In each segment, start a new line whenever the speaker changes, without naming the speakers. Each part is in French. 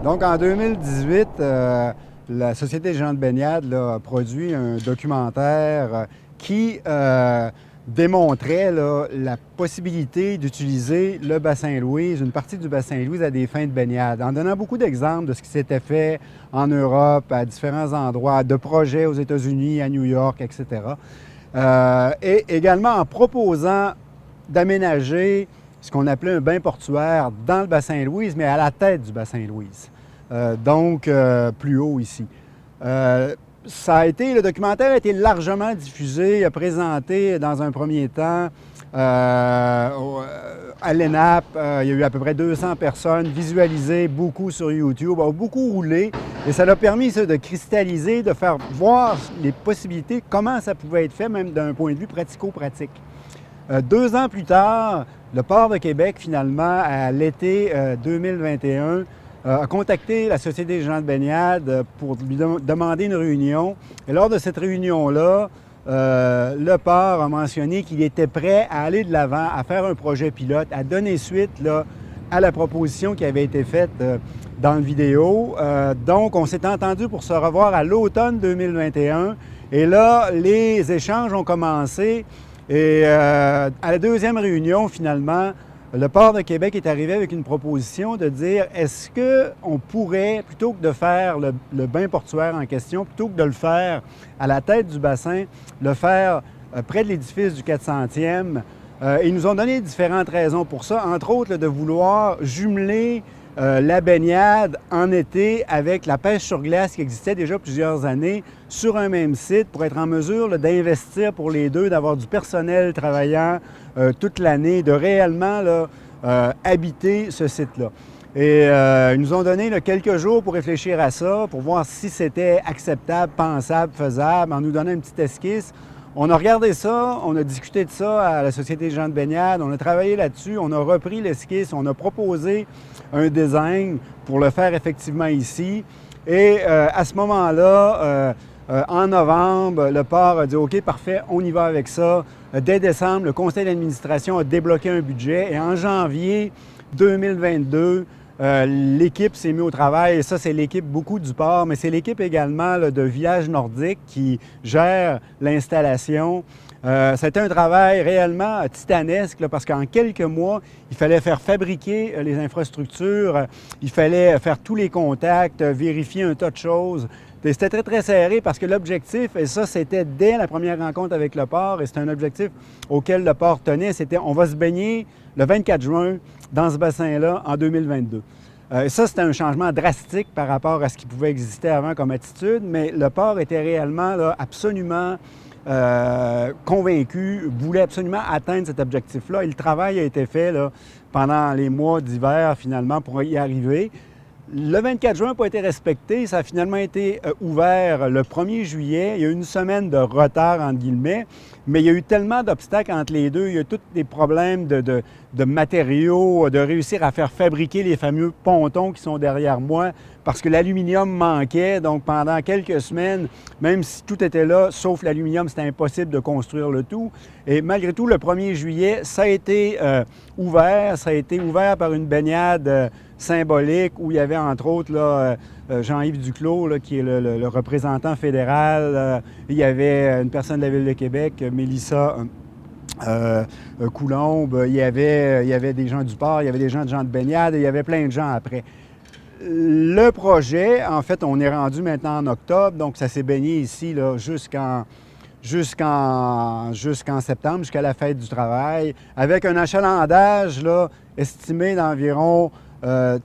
Donc, en 2018, la Société des gens de baignade là, a produit un documentaire qui démontrait là, la possibilité d'utiliser le bassin Louise, une partie du bassin Louise à des fins de baignade, en donnant beaucoup d'exemples de ce qui s'était fait en Europe, à différents endroits, de projets aux États-Unis, à New York, etc. Et également en proposant d'aménager ce qu'on appelait un bain portuaire dans le bassin Louise, mais à la tête du bassin Louise, donc plus haut ici. Le documentaire a été largement diffusé, présenté dans un premier temps à l'ENAP. Il y a eu à peu près 200 personnes visualisées, beaucoup sur YouTube, a beaucoup roulé. Et ça a permis de cristalliser, de faire voir les possibilités, comment ça pouvait être fait, même d'un point de vue pratico-pratique. 2 ans plus tard, le Port de Québec, finalement, à l'été 2021, a contacté la Société des gens de baignade pour lui demander une réunion. Et lors de cette réunion-là, le port a mentionné qu'il était prêt à aller de l'avant, à faire un projet pilote, à donner suite là, à la proposition qui avait été faite dans la vidéo. Donc, on s'est entendu pour se revoir à l'automne 2021. Et là, les échanges ont commencé. Et à la deuxième réunion, finalement, le Port de Québec est arrivé avec une proposition de dire est-ce qu'on pourrait, plutôt que de faire le bain portuaire en question, plutôt que de le faire à la tête du bassin, le faire près de l'édifice du 400e. Ils nous ont donné différentes raisons pour ça, entre autres de vouloir jumeler la baignade en été avec la pêche sur glace qui existait déjà plusieurs années sur un même site pour être en mesure d'investir pour les deux, d'avoir du personnel travaillant toute l'année, de réellement habiter ce site-là. Et ils nous ont donné quelques jours pour réfléchir à ça, pour voir si c'était acceptable, pensable, faisable, en nous donnant une petite esquisse. On a regardé ça, on a discuté de ça à la Société des gens de baignade, on a travaillé là-dessus, on a repris l'esquisse, on a proposé un design pour le faire effectivement ici. Et à ce moment-là, en novembre, le port a dit « OK, parfait, on y va avec ça ». Dès décembre, le conseil d'administration a débloqué un budget et en janvier 2022, l'équipe s'est mise au travail, et ça, c'est l'équipe beaucoup du port, mais c'est l'équipe également là, de Village Nordique qui gère l'installation. C'était un travail réellement titanesque là, parce qu'en quelques mois, il fallait faire fabriquer les infrastructures, il fallait faire tous les contacts, vérifier un tas de choses. C'était très, très serré parce que l'objectif, et ça, c'était dès la première rencontre avec le port, et c'est un objectif auquel le port tenait, c'était on va se baigner le 24 juin dans ce bassin-là en 2022. Et ça, c'était un changement drastique par rapport à ce qui pouvait exister avant comme attitude, mais le port était réellement là, absolument convaincu, voulait absolument atteindre cet objectif-là. Et le travail a été fait là, pendant les mois d'hiver, finalement, pour y arriver. Le 24 juin n'a pas été respecté. Ça a finalement été ouvert le 1er juillet. Il y a eu une semaine de retard, entre guillemets, mais il y a eu tellement d'obstacles entre les deux. Il y a tous des problèmes de matériaux, de réussir à faire fabriquer les fameux pontons qui sont derrière moi parce que l'aluminium manquait. Donc, pendant quelques semaines, même si tout était là, sauf l'aluminium, c'était impossible de construire le tout. Et malgré tout, le 1er juillet, ça a été ouvert. Ça a été ouvert par une baignade symbolique où il y avait entre autres là, Jean-Yves Duclos, là, qui est le représentant fédéral. Il y avait une personne de la Ville de Québec, Mélissa Coulombe. Il y avait des gens du port, il y avait des gens de baignade, et il y avait plein de gens après. Le projet, en fait, on est rendu maintenant en octobre, donc ça s'est baigné ici là, jusqu'en septembre, jusqu'à la fête du travail, avec un achalandage là, estimé d'environ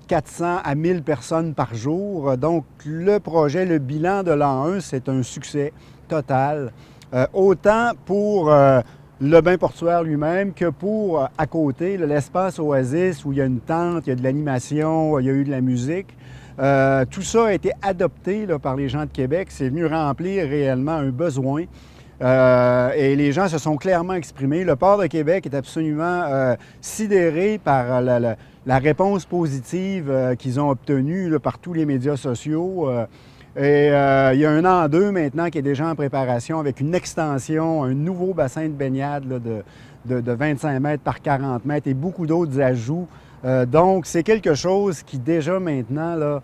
400 à 1000 personnes par jour. Donc, le projet, le bilan de l'an 1, c'est un succès total, autant pour le bain portuaire lui-même que pour, à côté, l'espace Oasis où il y a une tente, il y a de l'animation, il y a eu de la musique. Tout ça a été adopté là, par les gens de Québec. C'est venu remplir réellement un besoin. Et les gens se sont clairement exprimés. Le Port de Québec est absolument sidéré par la réponse positive qu'ils ont obtenue là, par tous les médias sociaux. Et il y a 1 an, 2 maintenant qui est déjà en préparation avec une extension, un nouveau bassin de baignade là, de 25 mètres par 40 mètres et beaucoup d'autres ajouts. Donc, c'est quelque chose qui déjà maintenant là,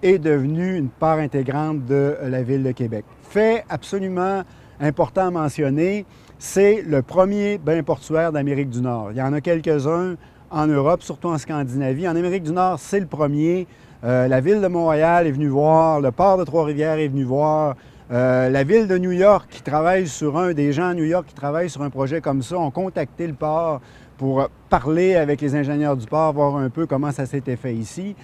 est devenu une part intégrante de la Ville de Québec. Fait absolument important à mentionner, c'est le premier bain portuaire d'Amérique du Nord. Il y en a quelques-uns en Europe, surtout en Scandinavie. En Amérique du Nord, c'est le premier. La Ville de Montréal est venue voir, le port de Trois-Rivières est venu voir, la Ville de New York qui travaille sur des gens à New York qui travaillent sur un projet comme ça ont contacté le port pour parler avec les ingénieurs du port, voir un peu comment ça s'était fait ici.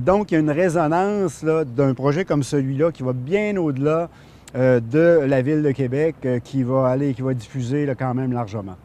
Donc, il y a une résonance d'un projet comme celui-là qui va bien au-delà de la Ville de Québec, qui va diffuser quand même largement.